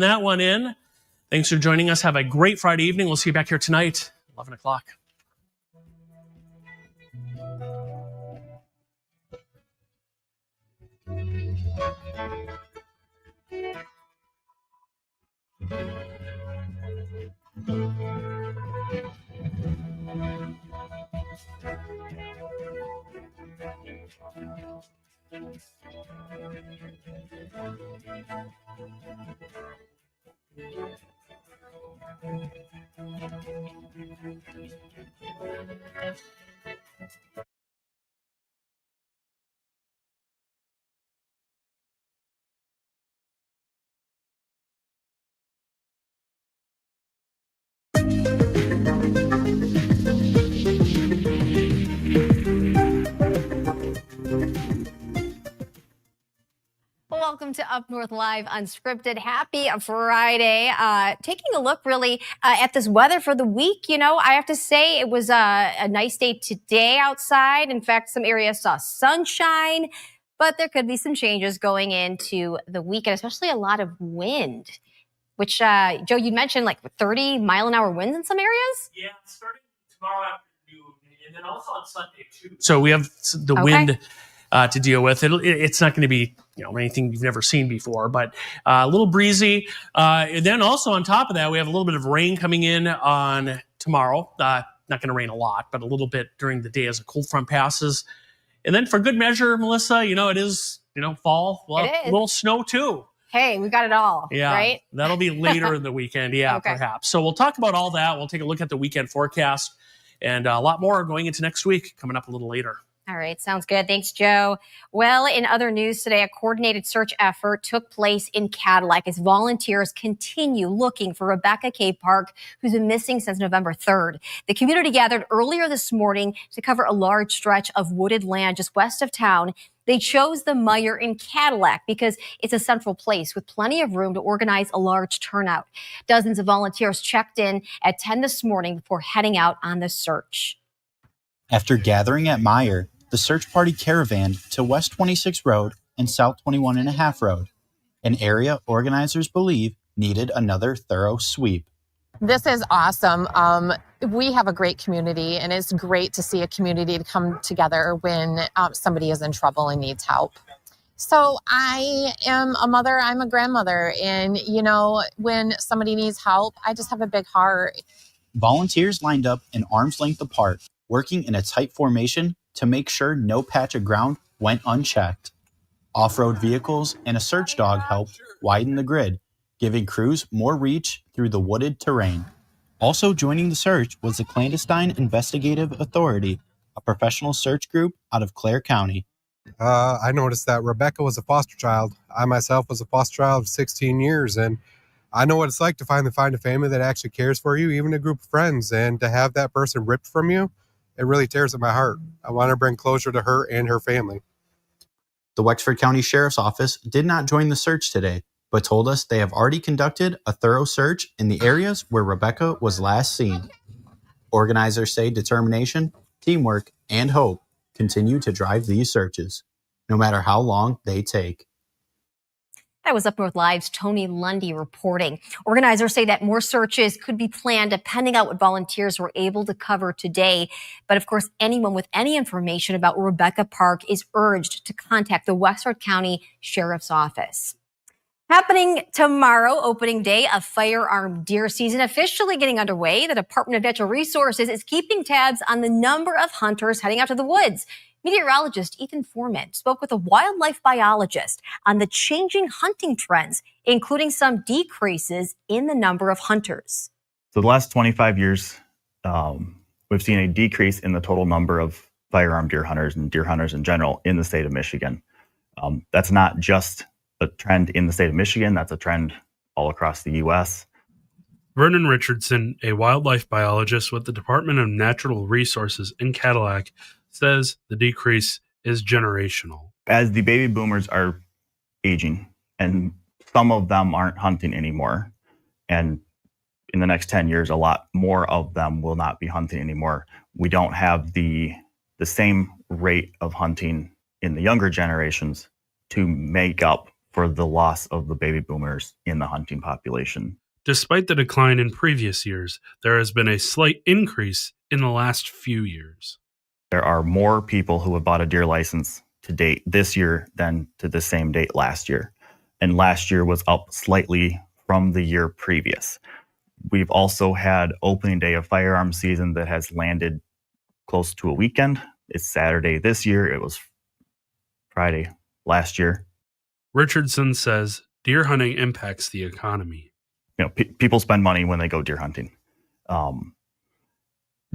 that one in. Thanks for joining us. Have a great Friday evening. We'll see you back here tonight, 11 o'clock. Welcome to UpNorthLive Unscripted. Happy Friday. Taking a look really at this weather for the week. You know, I have to say it was a nice day today outside. In fact, some areas saw sunshine, but there could be some changes going into the weekend, especially a lot of wind, which, Joe, you mentioned like 30-mile-an-hour winds in some areas? Yeah, starting tomorrow afternoon, and then also on Sunday, too. So we have the wind to deal with. It's not going to be anything you've never seen before, but a little breezy. And then also on top of that, we have a little bit of rain coming in on tomorrow. Not going to rain a lot, but a little bit during the day as a cold front passes. And then for good measure, Melissa, it is, fall. Well, a little snow too. Hey, we got it all, right? That'll be later in the weekend. Yeah, perhaps. So we'll talk about all that. We'll take a look at the weekend forecast and a lot more going into next week coming up a little later. All right. Sounds good. Thanks, Joe. Well, in other news today, a coordinated search effort took place in Cadillac as volunteers continue looking for Rebecca K. Park, who's been missing since November 3rd. The community gathered earlier this morning to cover a large stretch of wooded land just west of town. They chose the Meijer in Cadillac because it's a central place with plenty of room to organize a large turnout. Dozens of volunteers checked in at 10 this morning before heading out on the search. After gathering at Meijer, the search party caravanned to West 26 Road and South 21.5 Road, an area organizers believe needed another thorough sweep. This is awesome. We have a great community, and it's great to see a community to come together when somebody is in trouble and needs help. So I am a mother, I'm a grandmother, and when somebody needs help, I just have a big heart. Volunteers lined up an arm's length apart, working in a tight formation to make sure no patch of ground went unchecked. Off-road vehicles and a search dog helped widen the grid, giving crews more reach through the wooded terrain. Also joining the search was the Clandestine Investigative Authority, a professional search group out of Clare County. I noticed that Rebecca was a foster child. I myself was a foster child of 16 years, and I know what it's like to find a family that actually cares for you, even a group of friends, and to have that person ripped from you, it really tears at my heart. I want to bring closure to her and her family. The Wexford County Sheriff's Office did not join the search today, but told us they have already conducted a thorough search in the areas where Rebecca was last seen. Organizers say determination, teamwork, and hope continue to drive these searches, no matter how long they take. That was UpNorthLive's Tony Lundy reporting. Organizers say that more searches could be planned depending on what volunteers were able to cover today. But of course, anyone with any information about Rebecca Park is urged to contact the Wexford County Sheriff's Office. Happening tomorrow, opening day of firearm deer season officially getting underway. The Department of Natural Resources is keeping tabs on the number of hunters heading out to the woods. Meteorologist Ethan Foreman spoke with a wildlife biologist on the changing hunting trends, including some decreases in the number of hunters. So the last 25 years, we've seen a decrease in the total number of firearm deer hunters and deer hunters in general in the state of Michigan. That's not just a trend in the state of Michigan, that's a trend all across the U.S. Vernon Richardson, a wildlife biologist with the Department of Natural Resources in Cadillac, says the decrease is generational. As the baby boomers are aging, and some of them aren't hunting anymore, and in the next 10 years, a lot more of them will not be hunting anymore. We don't have the same rate of hunting in the younger generations to make up for the loss of the baby boomers in the hunting population. Despite the decline in previous years, there has been a slight increase in the last few years. There are more people who have bought a deer license to date this year than to the same date last year. And last year was up slightly from the year previous. We've also had opening day of firearm season that has landed close to a weekend. It's Saturday this year. It was Friday last year. Richardson says deer hunting impacts the economy. People spend money when they go deer hunting.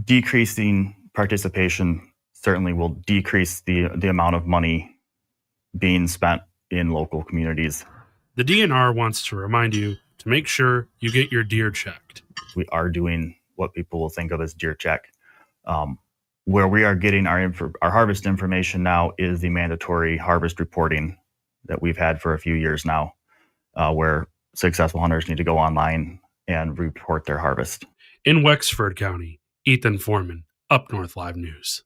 Decreasing participation certainly will decrease the amount of money being spent in local communities. The DNR wants to remind you to make sure you get your deer checked. We are doing what people will think of as deer check. Where we are getting our harvest information now is the mandatory harvest reporting that we've had for a few years now, where successful hunters need to go online and report their harvest. In Wexford County, Ethan Foreman, UpNorthLive News.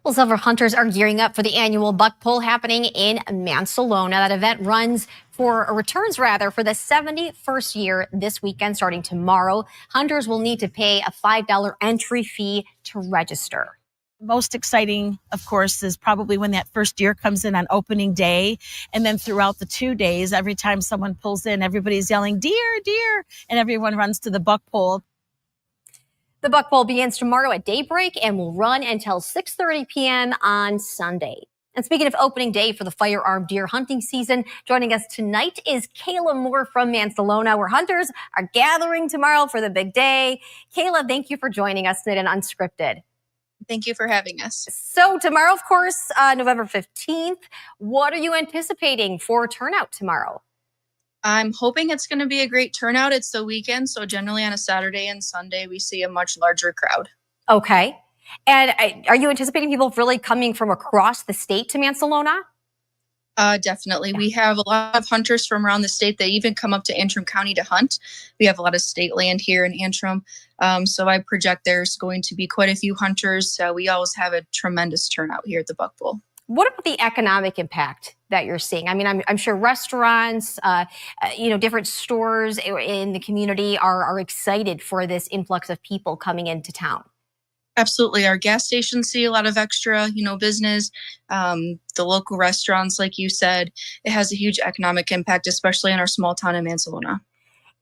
Well, several hunters are gearing up for the annual buck pull happening in Mansalona. That event returns for the 71st year this weekend, starting tomorrow. Hunters will need to pay a $5 entry fee to register. Most exciting, of course, is probably when that first deer comes in on opening day. And then throughout the 2 days, every time someone pulls in, everybody's yelling, deer, deer, and everyone runs to the buck pole. The buck pull begins tomorrow at daybreak and will run until 6:30 p.m. on Sunday. And speaking of opening day for the firearm deer hunting season, joining us tonight is Kayla Moore from Mansalona, where hunters are gathering tomorrow for the big day. Kayla, thank you for joining us tonight on Unscripted. Thank you for having us. So tomorrow, of course, November 15th, what are you anticipating for turnout tomorrow? I'm hoping it's going to be a great turnout. It's the weekend, so generally on a Saturday and Sunday, we see a much larger crowd. Okay. And are you anticipating people really coming from across the state to Mansalona? Definitely. We have a lot of hunters from around the state. They even come up to Antrim County to hunt. We have a lot of state land here in Antrim. So I project there's going to be quite a few hunters. We always have a tremendous turnout here at the Buck Bowl. What about the economic impact that you're seeing? I mean, I'm sure restaurants, different stores in the community are excited for this influx of people coming into town. Absolutely. Our gas stations see a lot of extra, business. The local restaurants, like you said, it has a huge economic impact, especially in our small town of Mansalona.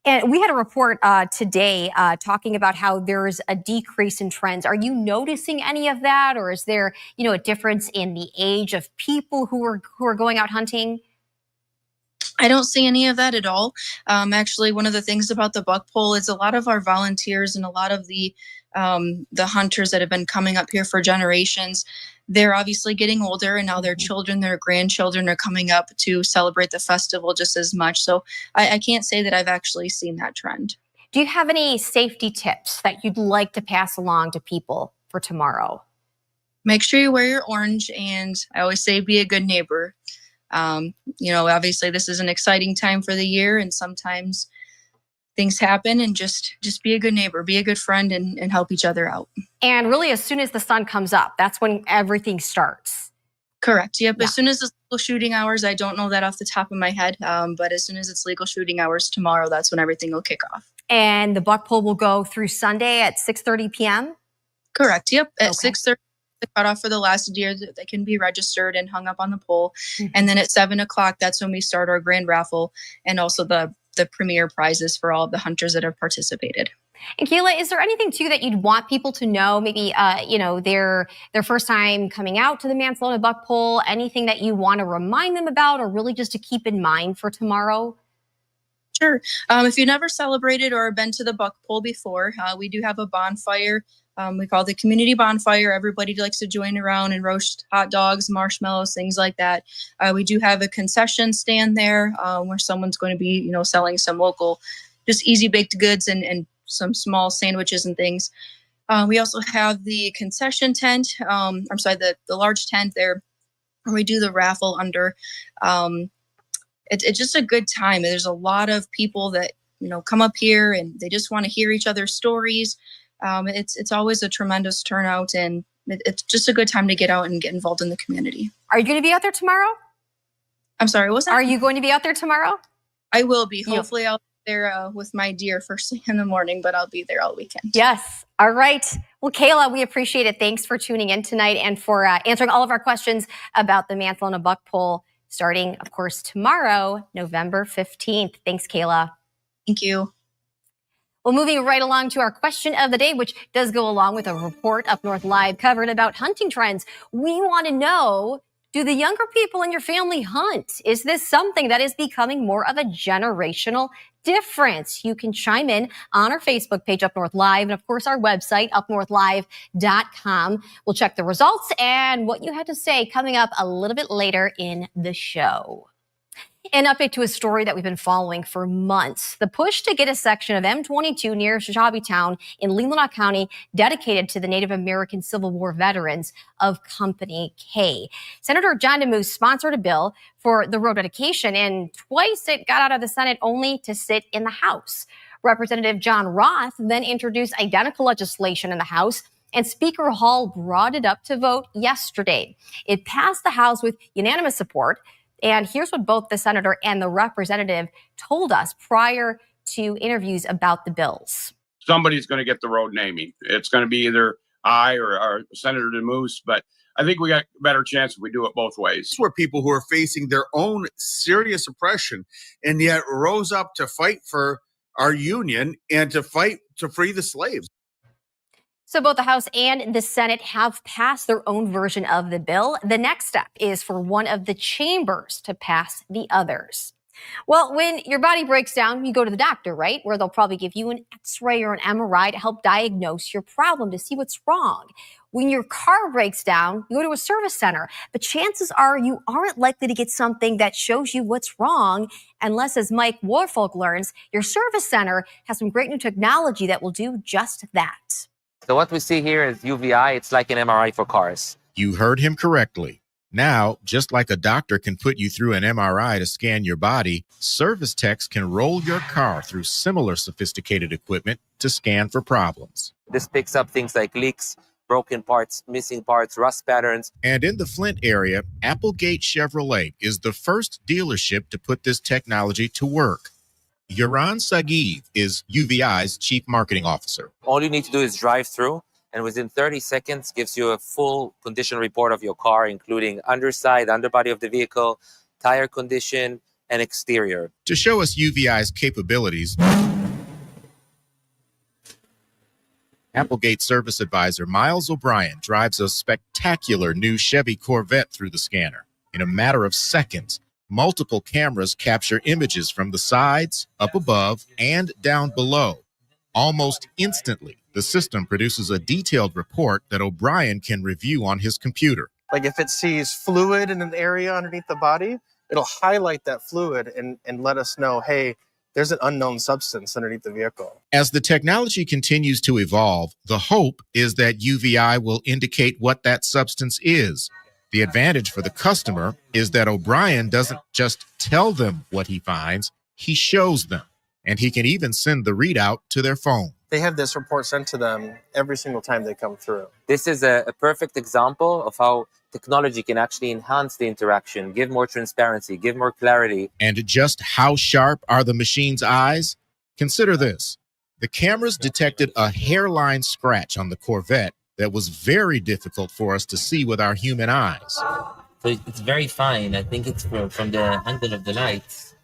And we had a report today talking about how there's a decrease in trends. Are you noticing any of that, or is there, a difference in the age of people who are going out hunting? I don't see any of that at all. Actually, one of the things about the buck poll is a lot of our volunteers and a lot of the hunters that have been coming up here for generations, they're obviously getting older, and now their children, their grandchildren are coming up to celebrate the festival just as much. So I can't say that I've actually seen that trend. Do you have any safety tips that you'd like to pass along to people for tomorrow? Make sure you wear your orange, and I always say be a good neighbor. Obviously this is an exciting time for the year, and sometimes things happen, and just be a good neighbor, be a good friend, and help each other out. And really, as soon as the sun comes up, that's when everything starts. Correct. Yep. Yeah. As soon as it's legal shooting hours, I don't know that off the top of my head, but as soon as it's legal shooting hours tomorrow, that's when everything will kick off. And the buck pull will go through Sunday at 6:30 p.m.? Correct. Yep. At Okay. 6:30, the cutoff for the last deer that they can be registered and hung up on the pole. Mm-hmm. And then at 7 o'clock, that's when we start our grand raffle and also the premier prizes for all of the hunters that have participated. And Kayla, is there anything too that you'd want people to know? Maybe their first time coming out to the Mansalona buck pull. Anything that you want to remind them about, or really just to keep in mind for tomorrow? Sure. If you never celebrated or been to the buck pull before, we do have a bonfire. We call it the community bonfire. Everybody likes to join around and roast hot dogs, marshmallows, things like that. We do have a concession stand there where someone's going to be, selling some local, just easy baked goods and some small sandwiches and things. We also have the concession tent. The large tent there where we do the raffle under. It's just a good time. There's a lot of people that, come up here and they just want to hear each other's stories. It's always a tremendous turnout, and it's just a good time to get out and get involved in the community. Are you going to be out there tomorrow? I'm sorry, what's that? Are you going to be out there tomorrow? I will be. Hopefully I'll be there with my deer first thing in the morning, but I'll be there all weekend. Yes. All right. Well, Kayla, we appreciate it. Thanks for tuning in tonight and for answering all of our questions about the mantle and a buck poll starting, of course, tomorrow, November 15th. Thanks, Kayla. Thank you. Well, moving right along to our question of the day, which does go along with a report Up North Live covered about hunting trends. We want to know, do the younger people in your family hunt? Is this something that is becoming more of a generational difference? You can chime in on our Facebook page, Up North Live, and of course our website, UpNorthLive.com. We'll check the results and what you had to say coming up a little bit later in the show. An update to a story that we've been following for months. The push to get a section of M22 near Shabbytown in Leelanau County dedicated to the Native American Civil War veterans of Company K. Senator John DeMoose sponsored a bill for the road dedication, and twice it got out of the Senate only to sit in the House. Representative John Roth then introduced identical legislation in the House, and Speaker Hall brought it up to vote yesterday. It passed the House with unanimous support. And here's what both the senator and the representative told us prior to interviews about the bills. Somebody's going to get the road naming. It's going to be either I or Senator DeMoose, but I think we got a better chance if we do it both ways. These were people who are facing their own serious oppression and yet rose up to fight for our union and to fight to free the slaves. So both the House and the Senate have passed their own version of the bill. The next step is for one of the chambers to pass the others. Well, when your body breaks down, you go to the doctor, right? Where they'll probably give you an X-ray or an MRI to help diagnose your problem, to see what's wrong. When your car breaks down, you go to a service center. But chances are you aren't likely to get something that shows you what's wrong unless, as Mike Warfolk learns, your service center has some great new technology that will do just that. So what we see here is UVI. It's like an MRI for cars. You heard him correctly. Now, just like a doctor can put you through an MRI to scan your body, service techs can roll your car through similar sophisticated equipment to scan for problems. This picks up things like leaks, broken parts, missing parts, rust patterns. And in the Flint area, Applegate Chevrolet is the first dealership to put this technology to work. Yaron Sagiv is UVI's chief marketing officer. All you need to do is drive through, and within 30 seconds gives you a full condition report of your car, including underside, underbody of the vehicle, tire condition, and exterior. To show us UVI's capabilities, Applegate service advisor Miles O'Brien drives a spectacular new Chevy Corvette through the scanner. In a matter of seconds, multiple cameras capture images from the sides, up above, and down below. Almost instantly, the system produces a detailed report that O'Brien can review on his computer. Like if it sees fluid in an area underneath the body, it'll highlight that fluid and let us know, hey, there's an unknown substance underneath the vehicle. As the technology continues to evolve, the hope is that UVI will indicate what that substance is. The advantage for the customer is that O'Brien doesn't just tell them what he finds, he shows them. And he can even send the readout to their phone. They have this report sent to them every single time they come through. This is a perfect example of how technology can actually enhance the interaction, give more transparency, give more clarity. And just how sharp are the machine's eyes? Consider this. The cameras detected a hairline scratch on the Corvette that was very difficult for us to see with our human eyes. So it's very fine. I think it's from the handle of the lights.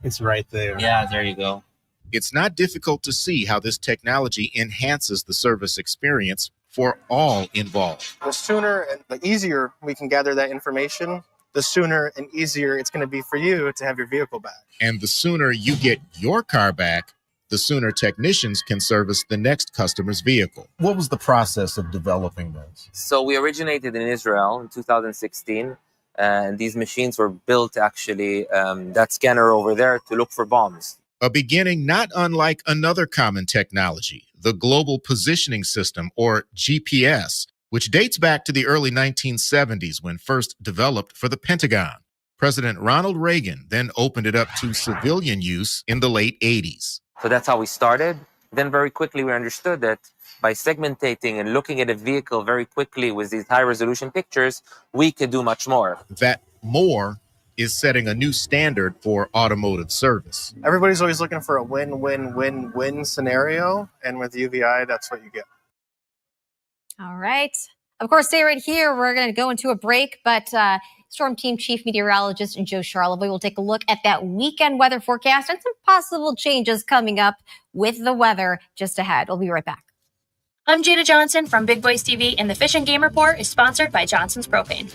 It's right there. Yeah, there you go. It's not difficult to see how this technology enhances the service experience for all involved. The sooner and the easier we can gather that information, the sooner and easier it's going to be for you to have your vehicle back. And the sooner you get your car back, the sooner technicians can service the next customer's vehicle. What was the process of developing this? So we originated in Israel in 2016, and these machines were built actually, that scanner over there, to look for bombs. A beginning not unlike another common technology, the Global Positioning System, or GPS, which dates back to the early 1970s when first developed for the Pentagon. President Ronald Reagan then opened it up to civilian use in the late 80s. So that's how we started. Then very quickly we understood that by segmentating and looking at a vehicle very quickly with these high-resolution pictures, we could do much more. That more is setting a new standard for automotive service. Everybody's always looking for a win-win-win-win scenario, and with UVI, that's what you get. All right. Of course, stay right here. We're going to go into a break, but Storm Team Chief Meteorologist Joe Charleboy will take a look at that weekend weather forecast and some possible changes coming up with the weather just ahead. We'll be right back. I'm Jada Johnson from Big Boys TV, and the Fish and Game Report is sponsored by Johnson's Propane.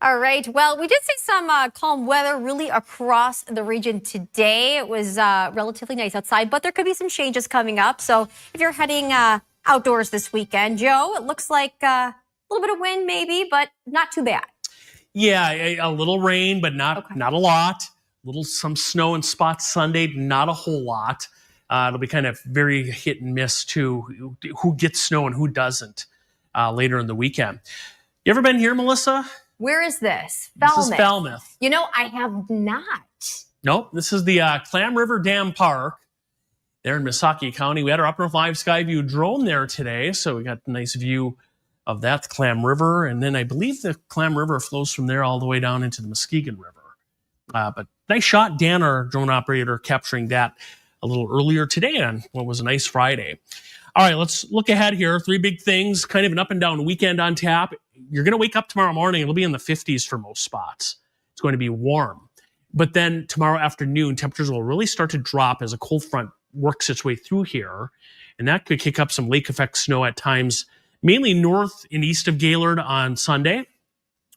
All right. Well, we did see some calm weather really across the region today. It was relatively nice outside, but there could be some changes coming up. So if you're heading outdoors this weekend, Joe, it looks like a little bit of wind maybe, but not too bad. Yeah, a little rain, but not a lot. Some snow in spots Sunday, not a whole lot. It'll be kind of very hit and miss too, who gets snow and who doesn't later in the weekend. You ever been here, Melissa? Where is this? Falmouth. This is Falmouth. You know, I have not. Nope, this is the Clam River Dam Park there in Missaukee County. We had our UpNorthLive Skyview drone there today, so we got a nice view of that Clam River. And then I believe the Clam River flows from there all the way down into the Muskegon River. But nice shot, Dan, our drone operator, capturing that a little earlier today on what was a nice Friday. All right, let's look ahead here. 3 big things, kind of an up and down weekend on tap. You're going to wake up tomorrow morning. It'll be in the 50s for most spots. It's going to be warm. But then tomorrow afternoon, temperatures will really start to drop as a cold front works its way through here. And that could kick up some lake effect snow at times, mainly north and east of Gaylord on Sunday.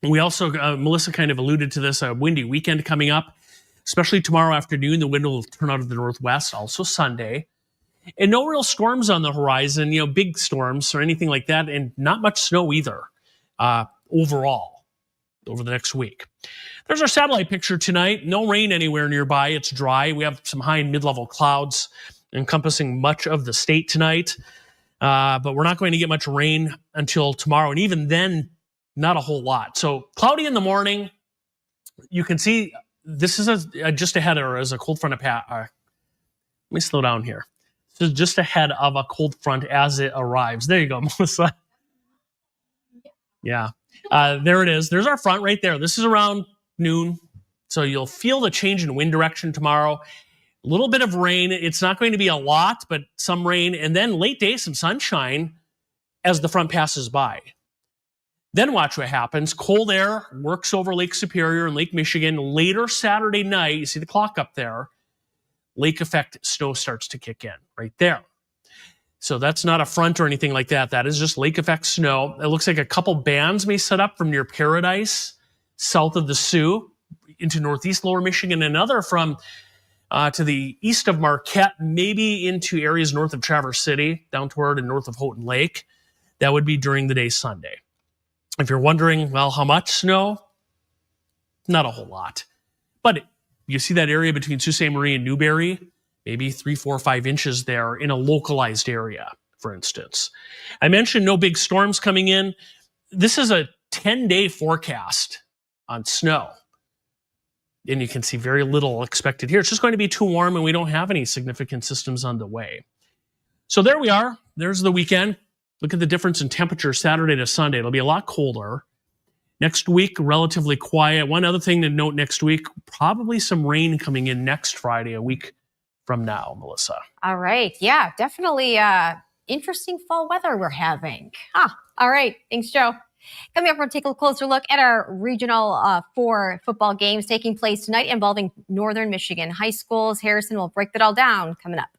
We also, Melissa kind of alluded to this, a windy weekend coming up, especially tomorrow afternoon. The wind will turn out of the northwest, also Sunday. And no real storms on the horizon, big storms or anything like that, and not much snow either overall. over the next week. There's our satellite picture tonight. No rain anywhere nearby. It's dry. We have some high and mid-level clouds encompassing much of the state tonight. But we're not going to get much rain until tomorrow. And even then, not a whole lot. So cloudy in the morning. You can see this is just ahead of as a cold front. Let me slow down here. This is just ahead of a cold front as it arrives. There you go, Melissa. Yeah. There it is. There's our front right there. This is around noon. So you'll feel the change in wind direction tomorrow. A little bit of rain. It's not going to be a lot, but some rain. And then late day, some sunshine as the front passes by. Then watch what happens. Cold air works over Lake Superior and Lake Michigan. Later Saturday night, you see the clock up there, lake effect snow starts to kick in right there. So that's not a front or anything like that. That is just lake effect snow. It looks like a couple bands may set up from near Paradise, south of the Sioux, into northeast lower Michigan, another from to the east of Marquette, maybe into areas north of Traverse City, down toward and north of Houghton Lake. That would be during the day Sunday. If you're wondering, well, how much snow? Not a whole lot. But you see that area between Sault Ste. Marie and Newberry, maybe 3, 4, 5 inches there in a localized area, for instance. I mentioned no big storms coming in. This is a 10-day forecast on snow. And you can see very little expected here. It's just going to be too warm, and we don't have any significant systems on the way. So there we are. There's the weekend. Look at the difference in temperature Saturday to Sunday. It'll be a lot colder. Next week, relatively quiet. One other thing to note next week, probably some rain coming in next Friday, a week from now, Melissa. All right. Yeah, definitely interesting fall weather we're having. All right. Thanks, Joe. Coming up, we're going to take a closer look at our Regional 4 football games taking place tonight involving Northern Michigan high schools. Harrison will break that all down coming up.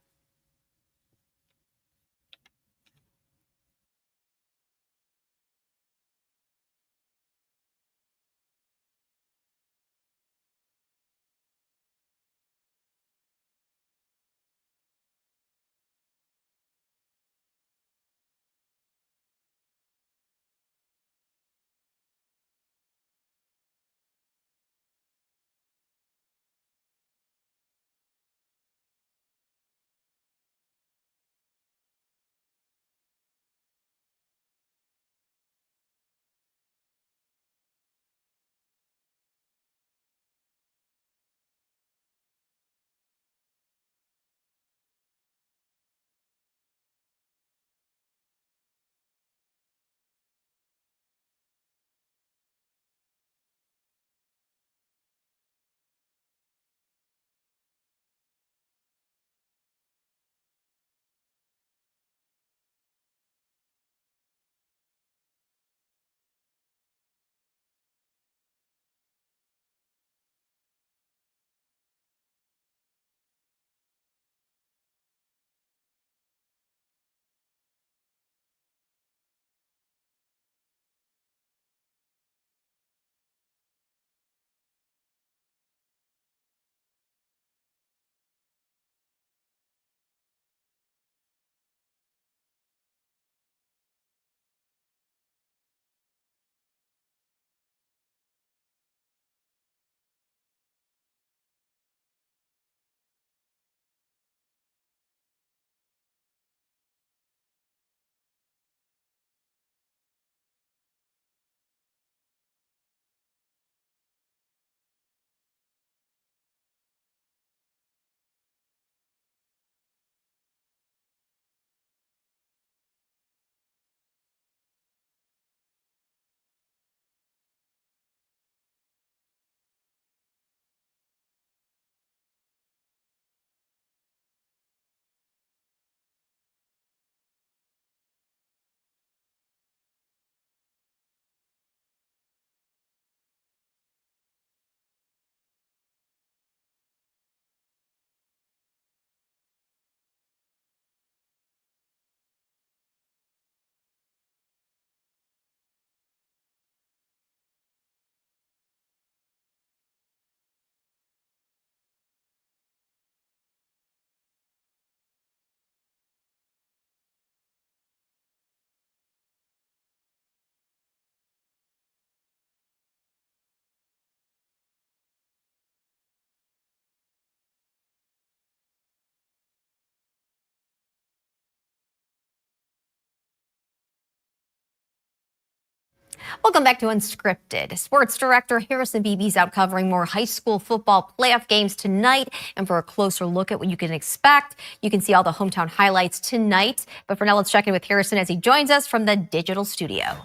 Welcome back to Unscripted. Sports director Harrison Beebe's out covering more high school football playoff games tonight. And for a closer look at what you can expect, you can see all the hometown highlights tonight. But for now, let's check in with Harrison as he joins us from the digital studio.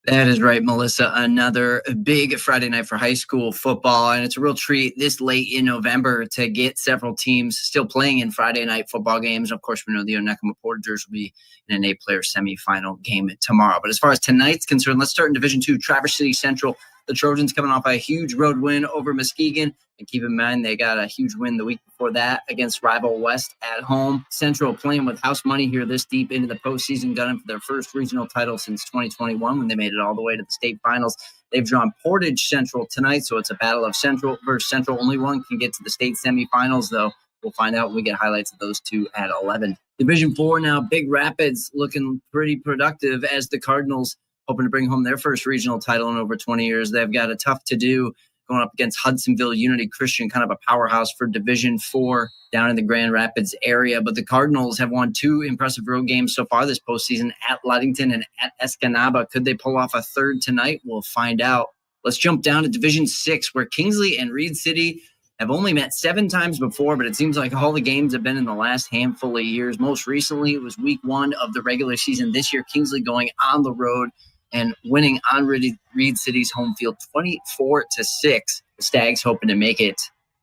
That is right, Melissa. Another big Friday night for high school football, and it's a real treat this late in November to get several teams still playing in Friday night football games. Of course, we know the Onekama Portagers will be in an 8-player semifinal game tomorrow. But as far as tonight's concerned, let's start in Division II, Traverse City Central. The Trojans coming off a huge road win over Muskegon. And keep in mind, they got a huge win the week before that against rival West at home. Central playing with house money here this deep into the postseason, gunning for their first regional title since 2021 when they made it all the way to the state finals. They've drawn Portage Central tonight, so it's a battle of Central versus Central. Only one can get to the state semifinals, though. We'll find out when we get highlights of those two at 11. Division 4 now, Big Rapids looking pretty productive as the Cardinals hoping to bring home their first regional title in over 20 years. They've got a tough to-do going up against Hudsonville Unity Christian, kind of a powerhouse for Division 4 down in the Grand Rapids area. But the Cardinals have won 2 impressive road games so far this postseason at Ludington and at Escanaba. Could they pull off a third tonight? We'll find out. Let's jump down to Division 6, where Kingsley and Reed City have only met 7 times before, but it seems like all the games have been in the last handful of years. Most recently, it was week 1 of the regular season this year. Kingsley going on the road and winning on Reed City's home field 24-6. The Stags hoping to make it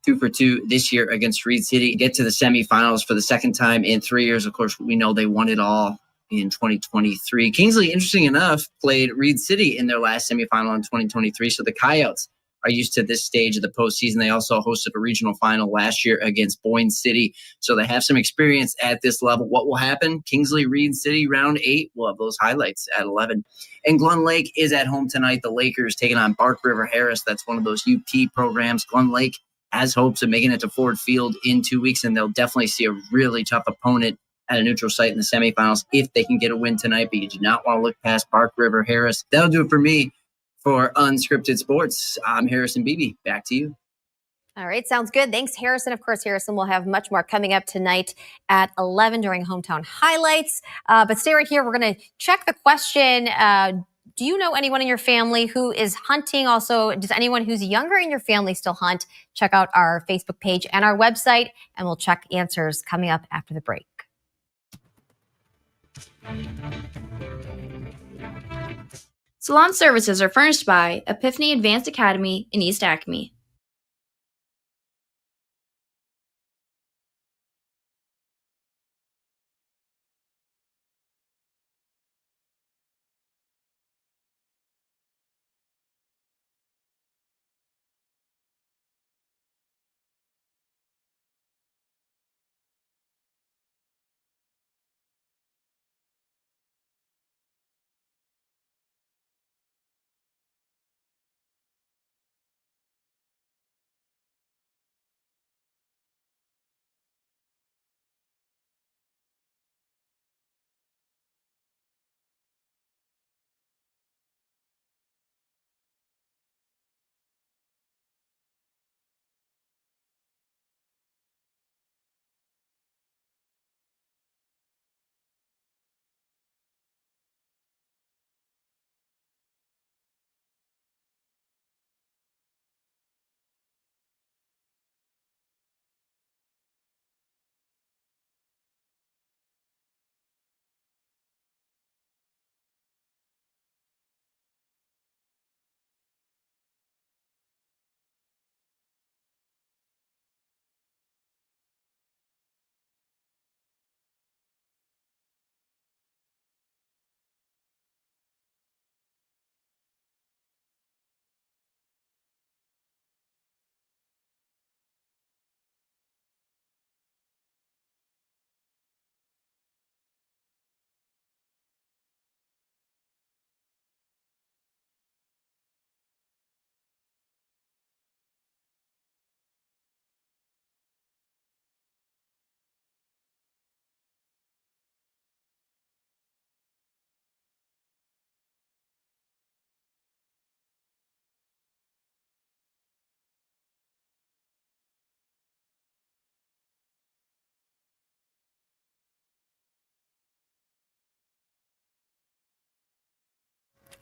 2 for 2 this year against Reed City, get to the semifinals for the second time in 3 years. Of course, we know they won it all in 2023. Kingsley, interesting enough, played Reed City in their last semifinal in 2023, so the Coyotes are used to this stage of the postseason. They also hosted a regional final last year against Boyne City, so they have some experience at this level. What will happen? Kingsley, Reed City, round 8. We'll have those highlights at 11. And Glen Lake is at home tonight. The Lakers taking on Bark River Harris. That's one of those UP programs. Glen Lake has hopes of making it to Ford Field in 2 weeks, and they'll definitely see a really tough opponent at a neutral site in the semifinals if they can get a win tonight. But you do not want to look past Bark River Harris. That'll do it for me. For Unscripted Sports, I'm Harrison Beebe. Back to you. All right, sounds good. Thanks, Harrison. Of course, Harrison will have much more coming up tonight at 11 during Hometown Highlights. But stay right here. We're going to check the question. Do you know anyone in your family who is hunting? Also, does anyone who's younger in your family still hunt? Check out our Facebook page and our website, and we'll check answers coming up after the break. Salon services are furnished by Epiphany Advanced Academy in East Acme.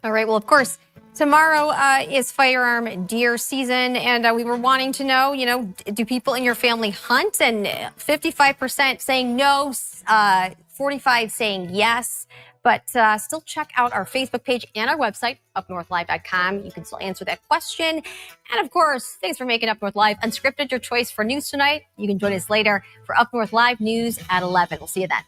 All right. Well, of course, tomorrow is firearm deer season, and we were wanting to know, do people in your family hunt? And 55% saying no, 45 saying yes. But still check out our Facebook page and our website, UpNorthLive.com. You can still answer that question. And of course, thanks for making Up North Live Unscripted your choice for news tonight. You can join us later for Up North Live News at 11. We'll see you then.